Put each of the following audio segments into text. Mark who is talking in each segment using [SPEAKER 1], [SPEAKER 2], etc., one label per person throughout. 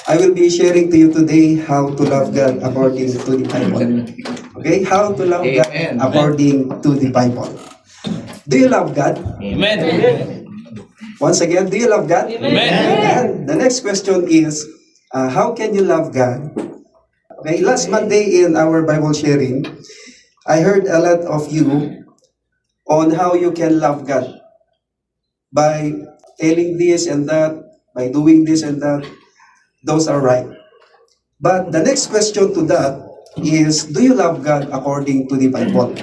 [SPEAKER 1] I will be sharing to you today how to love God according to the Bible. Okay, how to love God
[SPEAKER 2] Amen.
[SPEAKER 1] according to the Bible. Do you love God?
[SPEAKER 2] Amen.
[SPEAKER 1] Once again, do you love God?
[SPEAKER 2] Amen.
[SPEAKER 1] And the next question is, how can you love God? Okay, last Monday in our Bible sharing, I heard a lot of you on how you can love God by telling this and that, by doing this and that. Those are right. But the next question to that is, do you love God according to the Bible?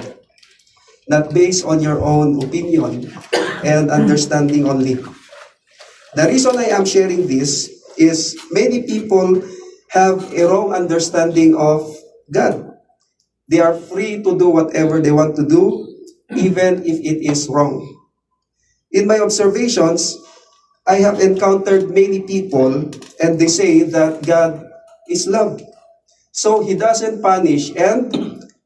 [SPEAKER 1] Not based on your own opinion and understanding only. The reason I am sharing this is many people have a wrong understanding of God. They are free to do whatever they want to do, even if it is wrong. In my observations, I have encountered many people and they say that God is love. So He doesn't punish and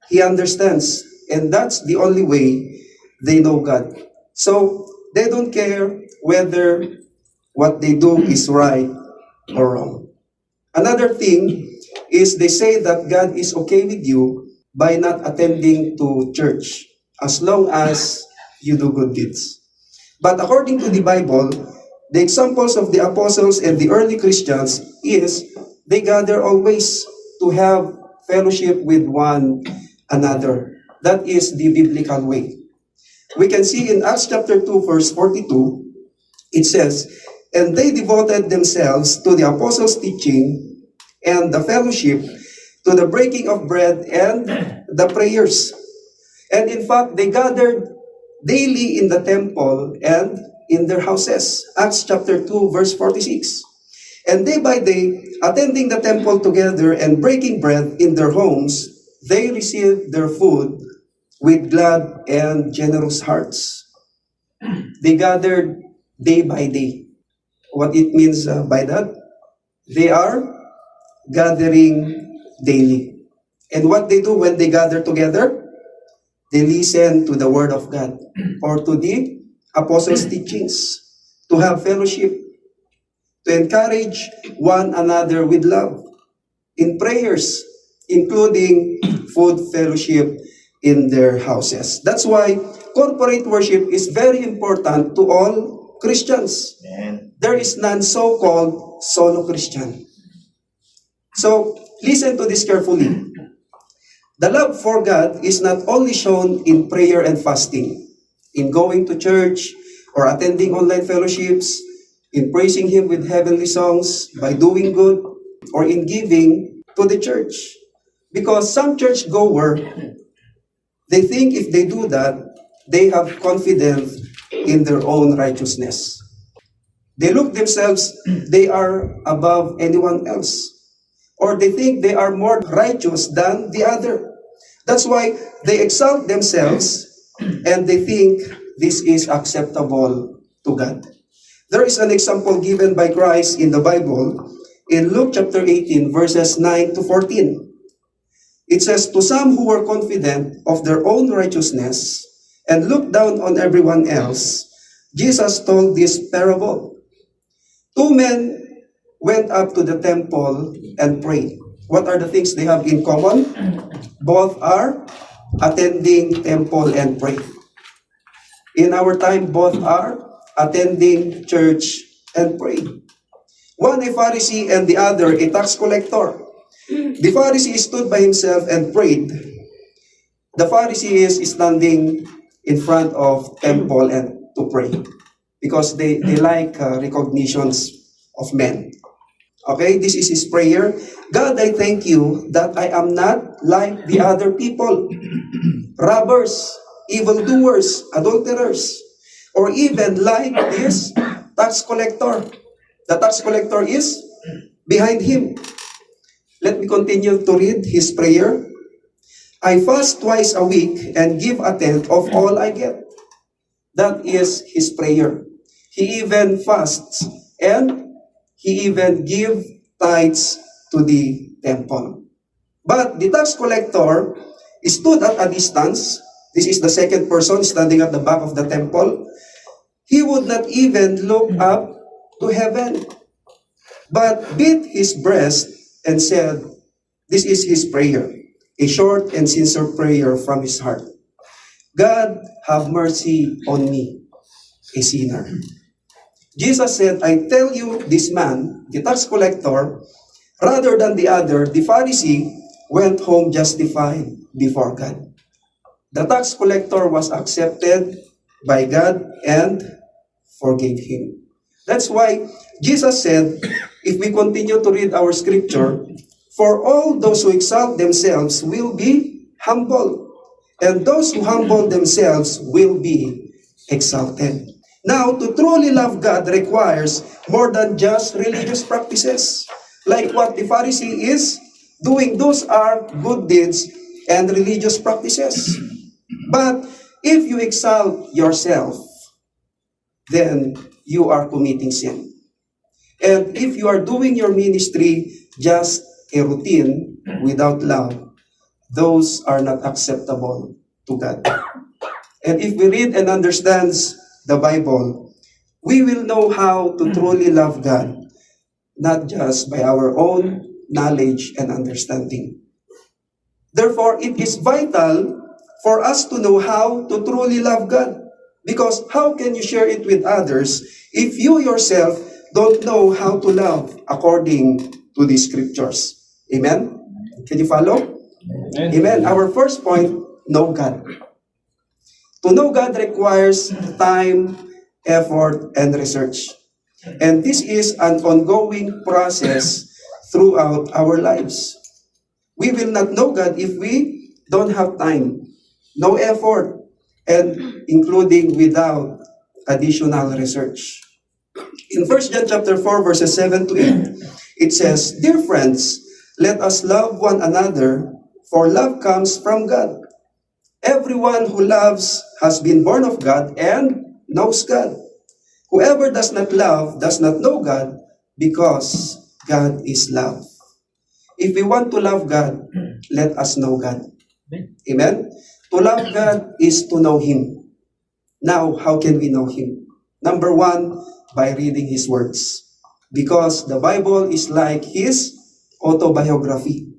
[SPEAKER 1] He understands. And that's the only way they know God. So they don't care whether what they do is right or wrong. Another thing is they say that God is okay with you by not attending to church as long as you do good deeds. But according to the Bible, the examples of the apostles and the early Christians is they gather always to have fellowship with one another. That is the biblical way. We can see in Acts chapter 2 verse 42, it says, "And they devoted themselves to the apostles' teaching and the fellowship, to the breaking of bread and the prayers." And in fact, they gathered daily in the temple and in their houses. Acts chapter 2, verse 46. And day by day, attending the temple together and breaking bread in their homes, they received their food with glad and generous hearts. They gathered day by day. What it means by that? They are gathering daily. And what they do when they gather together? They listen to the Word of God or to the apostles' teachings, to have fellowship, to encourage one another with love, in prayers, including food fellowship in their houses. That's why corporate worship is very important to all Christians.
[SPEAKER 2] Amen.
[SPEAKER 1] There is none so-called solo Christian. So, listen to this carefully. The love for God is not only shown in prayer and fasting, in going to church or attending online fellowships, in praising Him with heavenly songs, by doing good, or in giving to the church. Because some church goer, they think if they do that, they have confidence in their own righteousness. They look themselves, they are above anyone else. Or they think they are more righteous than the other. That's why they exalt themselves and they think this is acceptable to God. There is an example given by Christ in the Bible in Luke chapter 18 verses 9 to 14. It says, "To some who were confident of their own righteousness and looked down on everyone else, Jesus told this parable. Two men went up to the temple and prayed." What are the things they have in common? Both are attending temple and pray. In our time, both are attending church and pray. One a Pharisee and the other a tax collector. The Pharisee stood by himself and prayed. The Pharisee is standing in front of temple and to pray because they like recognitions of men. Okay, this is his prayer. God, I thank you that I am not like the other people, robbers, evildoers, adulterers, or even like this tax collector. The tax collector is behind him. Let me continue to read his prayer. "I fast twice a week and give a tenth of all I get." That is his prayer. He even fasts and he even give tithes to the temple. But the tax collector stood at a distance. This is the second person standing at the back of the temple. He would not even look up to heaven. but beat his breast and said, this is his prayer, a short and sincere prayer from his heart. God, have mercy on me, a sinner. Jesus said, I tell you, this man, the tax collector, rather than the other, the Pharisee, went home justified before God. The tax collector was accepted by God and forgave him. That's why Jesus said, if we continue to read our scripture, for all those who exalt themselves will be humbled, and those who humble themselves will be exalted. Now, to truly love God requires more than just religious practices. Like what the Pharisee is doing, those are good deeds and religious practices. But if you exalt yourself, then you are committing sin. And if you are doing your ministry just a routine without love, those are not acceptable to God. And if we read and understand the Bible, we will know how to truly love God, not just by our own knowledge and understanding. Therefore, it is vital for us to know how to truly love God. Because how can you share it with others if you yourself don't know how to love according to the scriptures? Amen? Can you follow? Amen. Our first point, know God. To know God requires time, effort, and research. And this is an ongoing process throughout our lives. We will not know God if we don't have time, no effort, and including without additional research. In 1 John chapter 4, verses 7 to 8, it says, Dear friends, let us love one another, for love comes from God. Everyone who loves has been born of God and knows God. Whoever does not love does not know God, because God is love. If we want to love God, let us know God. Amen? To love God is to know Him. Now, how can we know Him? Number one, by reading His words. Because the Bible is like His autobiography.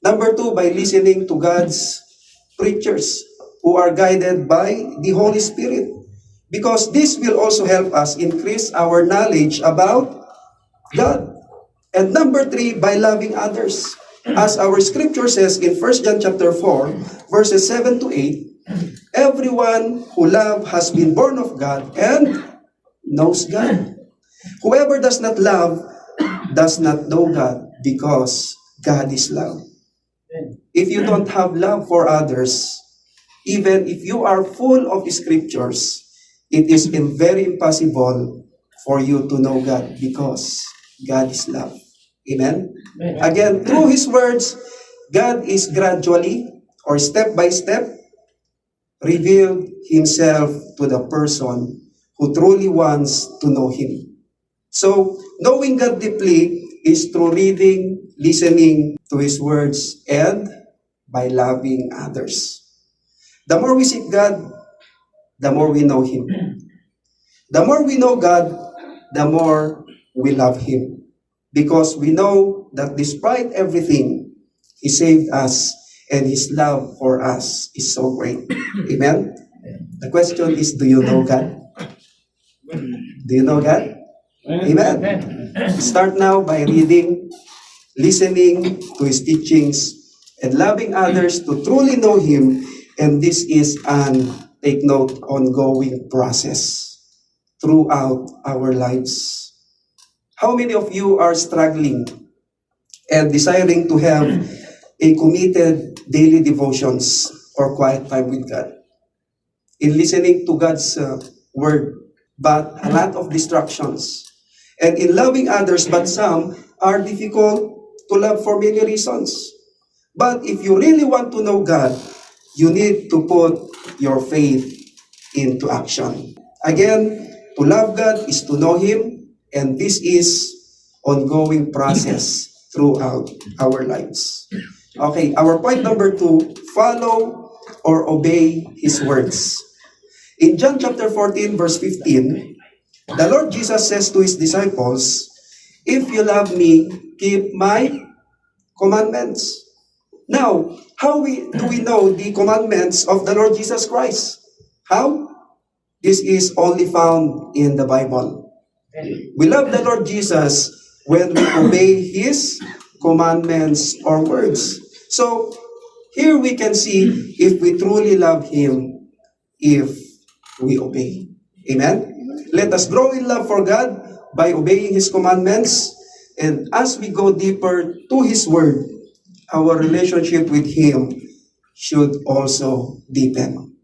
[SPEAKER 1] Number two, by listening to God's preachers who are guided by the Holy Spirit. Because this will also help us increase our knowledge about God. And number three, by loving others. As our scripture says in 1 John chapter 4, verses 7 to 8, everyone who loves has been born of God and knows God. Whoever does not love does not know God, because God is love. If you don't have love for others, even if you are full of scriptures, it is very impossible for you to know God, because God is love. Amen? Again, through His words, God is gradually or step by step revealed Himself to the person who truly wants to know Him. So, knowing God deeply is through reading, listening to His words, and by loving others. The more we seek God, the more we know Him. The more we know God, the more we love Him. Because we know that despite everything, He saved us, and His love for us is so great. Amen? The question is, do you know God? Do you know God? Amen. Start now by reading, listening to His teachings, and loving others to truly know Him. And this is an, take note, ongoing process throughout our lives. How many of you are struggling and desiring to have a committed daily devotions or quiet time with God? In listening to God's word, but a lot of distractions. And in loving others, but some are difficult to love for many reasons. But if you really want to know God, you need to put your faith into action. Again, to love God is to know Him, and this is ongoing process throughout our lives. Okay, our point number 2, follow or obey His words. In John chapter 14, verse 15, the Lord Jesus says to His disciples, If you love me, keep my commandments. Now, do we know the commandments of the Lord Jesus Christ? How? This is only found in the Bible. We love the Lord Jesus when we obey His commandments or words. So, here we can see if we truly love Him, if we obey. Amen? Let us grow in love for God by obeying His commandments. And as we go deeper to His Word, our relationship with Him should also deepen.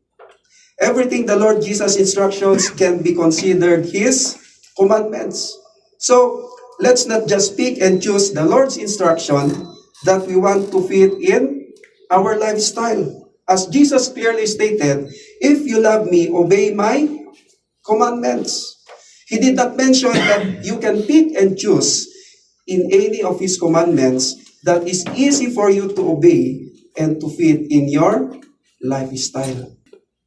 [SPEAKER 1] Everything the Lord Jesus' instructions can be considered His commandments. So, let's not just pick and choose the Lord's instruction that we want to fit in our lifestyle. As Jesus clearly stated, if you love me, obey my commandments. He did not mention that you can pick and choose in any of His commandments that is easy for you to obey and to fit in your lifestyle.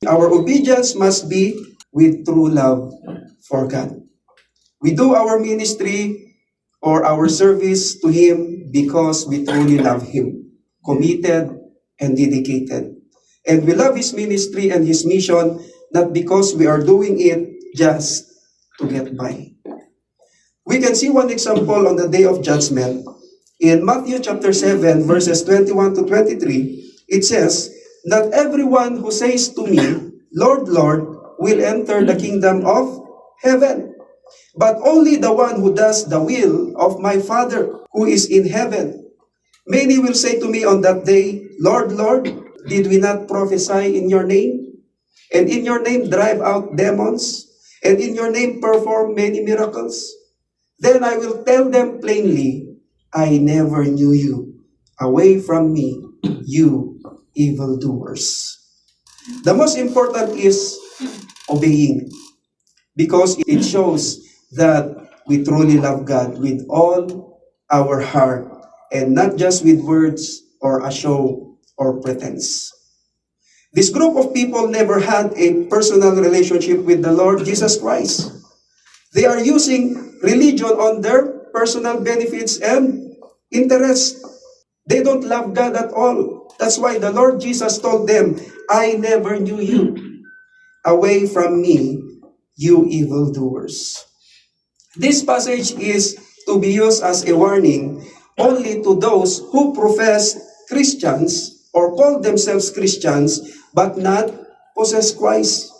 [SPEAKER 1] Our obedience must be with true love for God. We do our ministry or our service to Him because we truly love Him, committed and dedicated. And we love His ministry and His mission not because we are doing it just to get by. We can see one example on the day of judgment. In Matthew chapter 7, verses 21 to 23, it says, "Not everyone who says to me, Lord, Lord, will enter the kingdom of heaven, but only the one who does the will of my Father who is in heaven. Many will say to me on that day, Lord, Lord, did we not prophesy in your name? And in your name drive out demons? And in your name perform many miracles? Then I will tell them plainly, I never knew you. Away from me, you evildoers." The most important is obeying, because it shows that we truly love God with all our heart and not just with words or a show or pretense. This group of people never had a personal relationship with the Lord Jesus Christ. They are using religion on their personal benefits and interests. They don't love God at all. That's why the Lord Jesus told them, I never knew you. Away from me, you evildoers. This passage is to be used as a warning only to those who profess Christians or call themselves Christians but not possess Christ.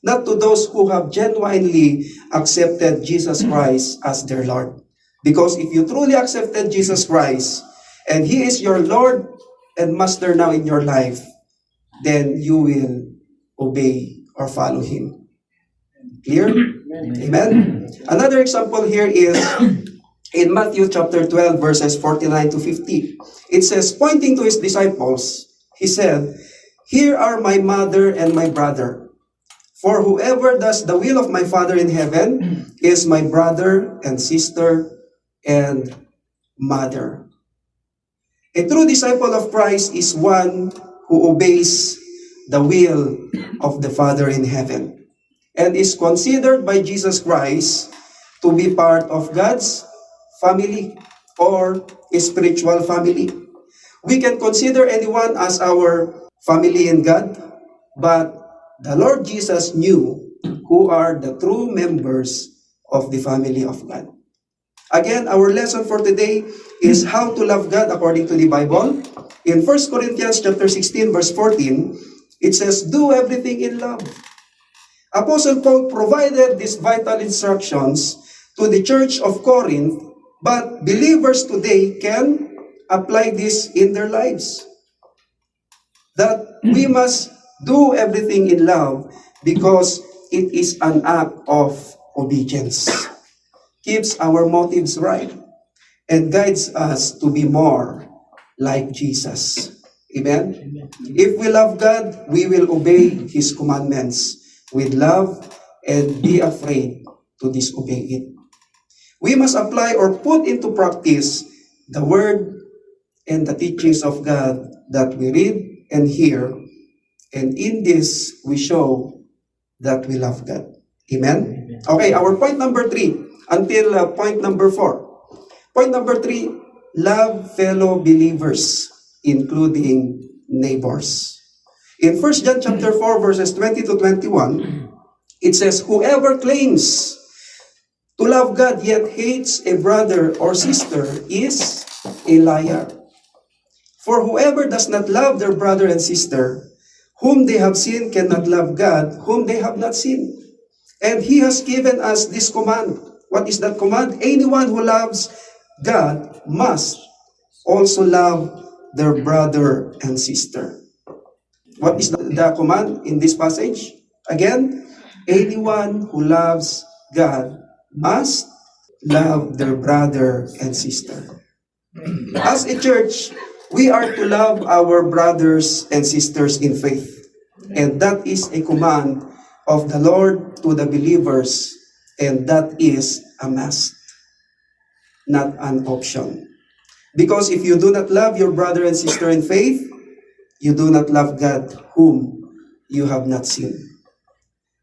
[SPEAKER 1] Not to those who have genuinely accepted Jesus Christ as their Lord. Because if you truly accepted Jesus Christ, and He is your Lord and Master now in your life, then you will obey or follow Him. Clear? Amen? Another example here is in Matthew chapter 12, verses 49 to 50. It says, pointing to His disciples, He said, "Here are my mother and my brother. For whoever does the will of my Father in heaven is my brother and sister and mother." A true disciple of Christ is one who obeys the will of the Father in heaven and is considered by Jesus Christ to be part of God's family or a spiritual family. We can consider anyone as our family in God, but the Lord Jesus knew who are the true members of the family of God. Again, our lesson for today is how to love God according to the Bible. In 1 Corinthians chapter 16, verse 14, it says, "Do everything in love." Apostle Paul provided these vital instructions to the church of Corinth, but believers today can apply this in their lives. That we must do everything in love because it is an act of obedience. Keeps our motives right and guides us to be more like Jesus. Amen? If we love God, we will obey His commandments with love and be afraid to disobey it. We must apply or put into practice the Word and the teachings of God that we read and hear, and in this, we show that we love God. Amen? Okay, our point number 3 until point number 4. Point number 3, love fellow believers, including neighbors. In 1 John chapter 4, verses 20 to 21, it says, whoever claims to love God yet hates a brother or sister is a liar. For whoever does not love their brother and sister, whom they have seen, cannot love God, whom they have not seen. And He has given us this command. What is that command? Anyone who loves God must also love their brother and sister. What is the command in this passage? Again, anyone who loves God must love their brother and sister. As a church, we are to love our brothers and sisters in faith. And that is a command of the Lord to the believers, and that is a must, not an option. Because if you do not love your brother and sister in faith, you do not love God, whom you have not seen.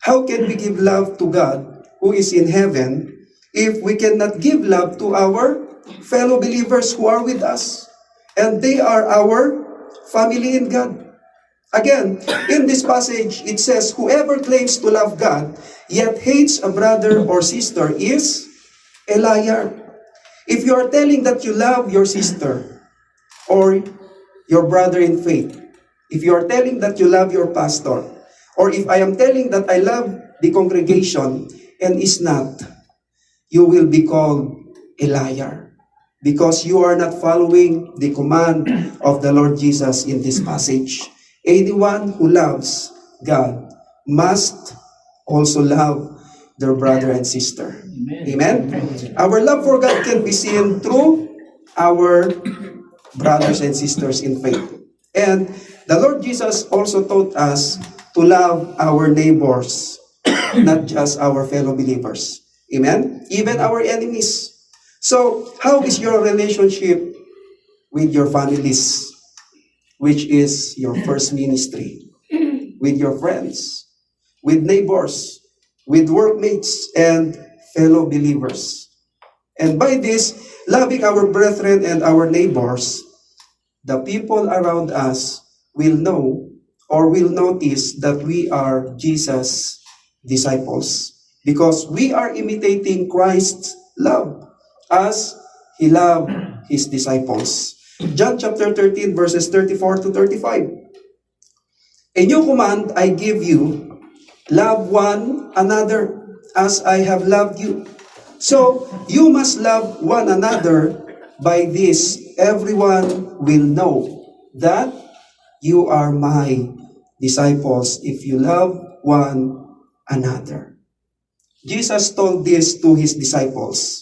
[SPEAKER 1] How can we give love to God, who is in heaven, if we cannot give love to our fellow believers who are with us? And they are our family in God. Again, in this passage, it says, whoever claims to love God, yet hates a brother or sister is a liar. If you are telling that you love your sister or your brother in faith, if you are telling that you love your pastor, or if I am telling that I love the congregation and is not, you will be called a liar, because you are not following the command of the Lord Jesus in this passage. Anyone who loves God must also love their brother and sister. Amen? Our love for God can be seen through our brothers and sisters in faith. And the Lord Jesus also taught us to love our neighbors, not just our fellow believers. Amen? Even our enemies. So, how is your relationship with your families, which is your first ministry, with your friends, with neighbors, with workmates, and fellow believers? And by this, loving our brethren and our neighbors, the people around us will know or will notice that we are Jesus' disciples, because we are imitating Christ's love as He loved His disciples. John chapter 13, verses 34 to 35. A new command I give you, love one another as I have loved you. So you must love one another. By this, everyone will know that you are my disciples if you love one another. Jesus told this to His disciples.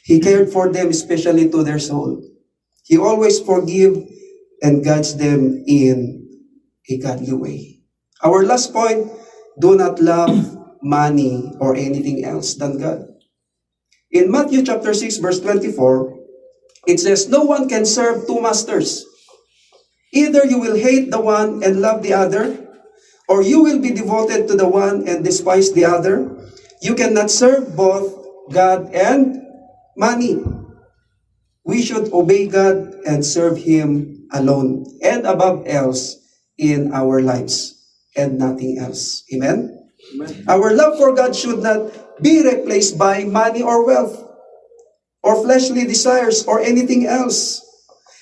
[SPEAKER 1] He cared for them, especially to their soul. He always forgives and guides them in a godly way. Our last point, do not love money or anything else than God. In Matthew chapter 6, verse 24, it says, no one can serve two masters. Either you will hate the one and love the other, or you will be devoted to the one and despise the other. You cannot serve both God and money. We should obey God and serve Him alone and above else in our lives and nothing else. Amen? Amen. Our love for God should not be replaced by money or wealth or fleshly desires or anything else.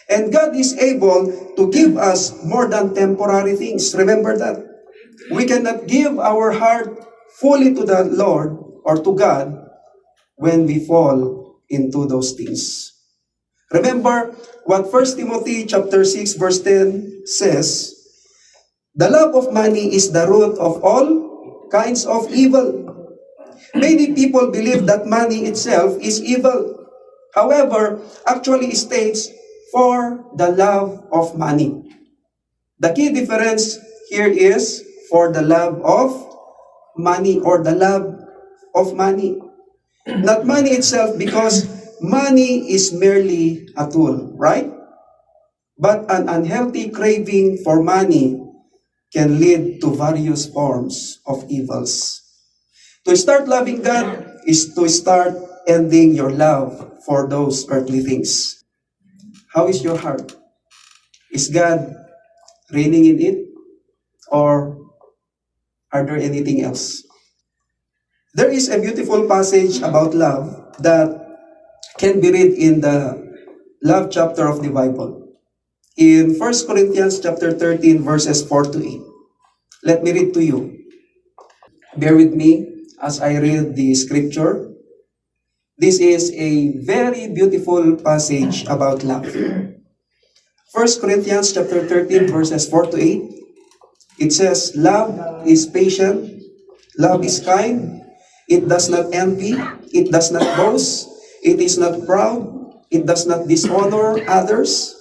[SPEAKER 1] And God is able to give us more than temporary things. Remember that. We cannot give our heart fully to the Lord or to God when we fall into those things. Remember what 1 Timothy chapter 6 verse 10 says, the love of money is the root of all kinds of evil. Many people believe that money itself is evil. However, actually it states for the love of money. The key difference here is for the love of money or the love of money. Not money itself, because money is merely a tool, right? But an unhealthy craving for money can lead to various forms of evils. To start loving God is to start ending your love for those earthly things. How is your heart? Is God reigning in it? Or are there anything else? There is a beautiful passage about love that can be read in the love chapter of the Bible. In 1 Corinthians chapter 13 verses 4 to 8. Let me read to you. Bear with me as I read the scripture. This is a very beautiful passage about love. 1 Corinthians chapter 13 verses 4 to 8. It says, love is patient, love is kind, it does not envy, it does not boast, it is not proud, it does not dishonor others,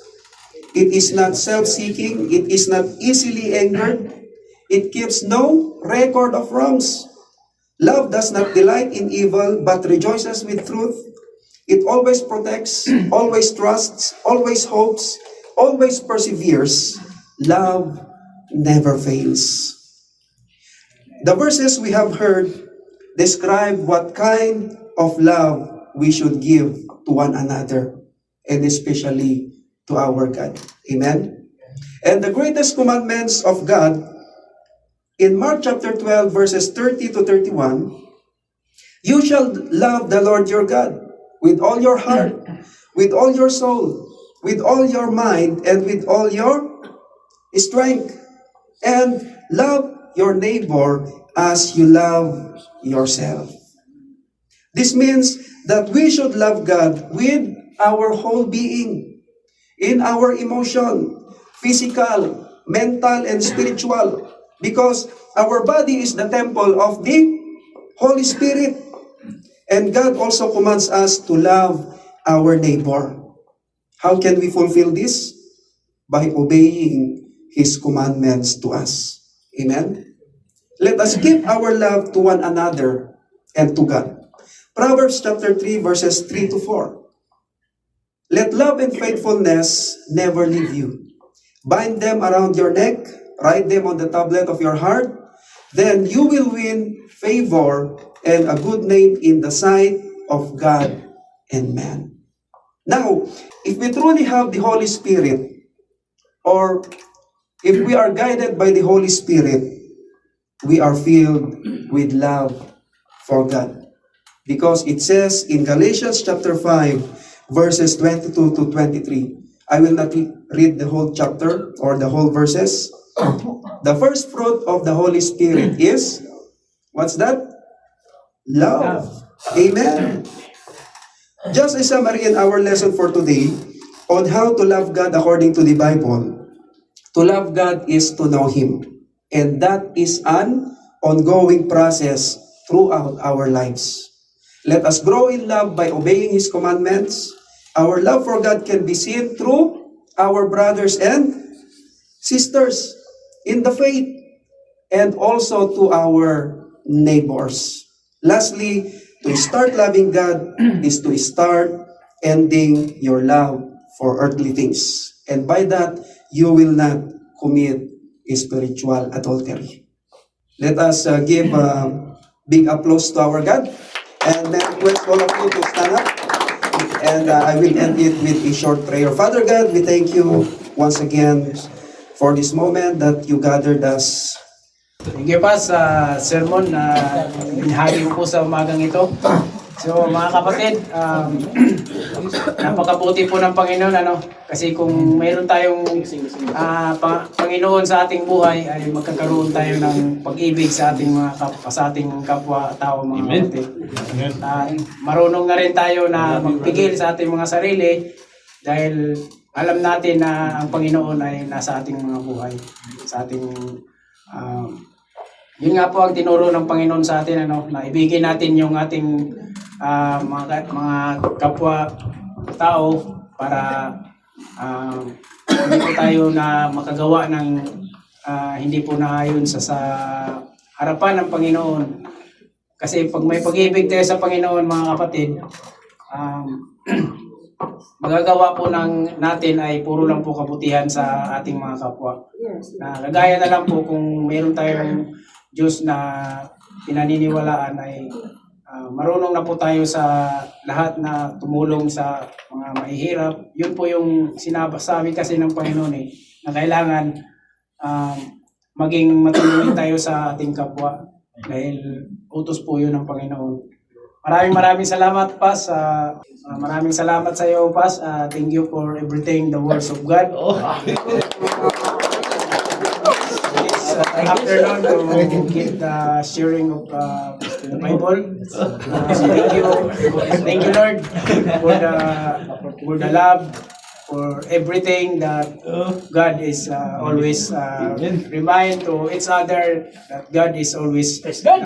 [SPEAKER 1] it is not self-seeking, it is not easily angered, it keeps no record of wrongs. Love does not delight in evil, but rejoices with truth. It always protects, always trusts, always hopes, always perseveres. Love never fails. The verses we have heard describe what kind of love we should give to one another, and especially to our God. Amen? And the greatest commandments of God, in Mark chapter 12, verses 30 to 31, you shall love the Lord your God with all your heart, with all your soul, with all your mind, and with all your strength. And love your neighbor as you love yourself. This means that we should love God with our whole being, in our emotion, physical, mental, and spiritual, because our body is the temple of the Holy Spirit. And God also commands us to love our neighbor. How can we fulfill this? By obeying His commandments to us. Amen? Let us give our love to one another and to God. Proverbs chapter 3 verses 3 to 4. Let love and faithfulness never leave you. Bind them around your neck, write them on the tablet of your heart, then you will win favor and a good name in the sight of God and man. Now, if we truly have the Holy Spirit, or if we are guided by the Holy Spirit, we are filled with love for God. Because it says in Galatians chapter 5, verses 22 to 23, I will not read the whole chapter or the whole verses. The first fruit of the Holy Spirit is, what's that? Love. Amen. Just a summary in our lesson for today on how to love God according to the Bible. To love God is to know Him. And that is an ongoing process throughout our lives. Let us grow in love by obeying His commandments. Our love for God can be seen through our brothers and sisters in the faith, and also to our neighbors. Lastly, to start loving God is to start ending your love for earthly things. And by that, you will not commit spiritual adultery. Let us give a big applause to our God. And may I request all of you to stand up. And I will end it with a short prayer. Father God, we thank you once again for this moment that you gathered us.
[SPEAKER 2] Thank you pa sa sermon na binahagi ko po sa umagang ito. So mga kapatid, napakabuti po ng Panginoon, ano? Kasi kung mayroon tayong Panginoon sa ating buhay, ay magkakaroon tayo ng pag-ibig sa ating sa ating kapwa-tao, mga kapatid. Marunong na rin tayo na magpigil sa ating mga sarili dahil alam natin na ang Panginoon ay nasa ating mga buhay, sa ating yun nga po ang tinuro ng Panginoon sa atin, ano, na ibigin natin yung ating mga kapwa tao para hindi po tayo na makagawa ng hindi po naayon sa harapan ng Panginoon. Kasi pag may pag-ibig tayo sa Panginoon, mga kapatid, magagawa po natin ay puro lang po kabutihan sa ating mga kapwa. Kagaya na lang po kung meron tayong Diyos na pinaniniwalaan ay marunong na po tayo sa lahat na tumulong sa mga mahihirap. Yun po yung sinasabi kasi ng Panginoon na kailangan maging matulungin tayo sa ating kapwa dahil utos po yun ng Panginoon. Maraming salamat, Pas. Maraming salamat sa iyo, Pas. Thank you for everything, the words of God. It's afternoon to give the sharing of the Bible. Thank you, Lord, for the love, for everything that God is always remind to each other that God is always God.